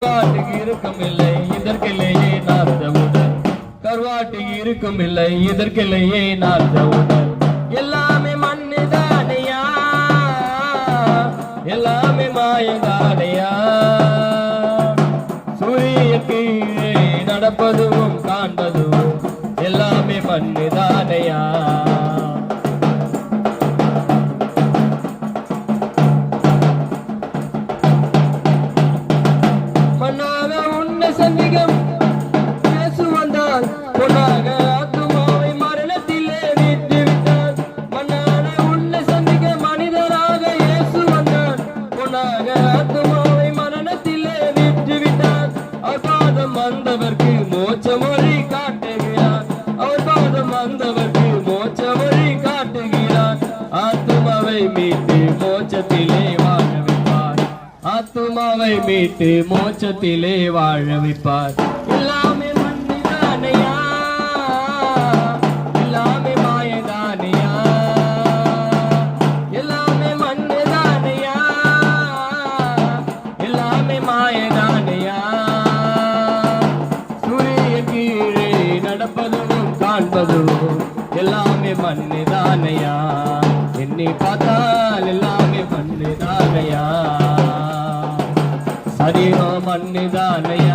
இருக்குமில்லை இதற்கில்லையே நார்ந்த உடல் கருவாட்டுக்கு இருக்குமில்லை இதற்கில்லையே நார்ந்த உடல் எல்லாமே மண்ணுதானையா எல்லாமே மாயதானையா சூரியன் கீழே நடப்பதும் காண்பதும் எல்லாமே மண்ணுதானையா சந்திகம் பேசு வந்தால் பொன்னாக ஆத்துமாவை மரணத்திலே விட்டு விட்டார் மன்னான உன்னை சந்திக்க மனிதராக இயேசு வந்தார் பொன்னாக ஆத்துமாவை மரணத்திலே விட்டு விட்டார் அவர் பாதம் வந்தவர்க்கு மோட்ச மொழி காட்டுகிறார் அவர் பாதம் வந்தவர்க்கு மோட்ச மொழி காட்டுகிறார் ஆத்துமாவை மீட்டு மோட்சத்திலே ஆத்துமாவை மீட்டு மோட்சத்திலே வாழ வைப்பார் எல்லாமே மண்ணுதானையா எல்லாமே மாயதானையா எல்லாமே மண்ணுதானையா எல்லாமே மாயதானையா சூரிய கீழே நடப்பதும் காண்பதும் எல்லாமே மண்ணுதானையா என்னை பார்த்தால் எல்லாமே மண்ணுதானையா சரீரம் மண்ணுதானையா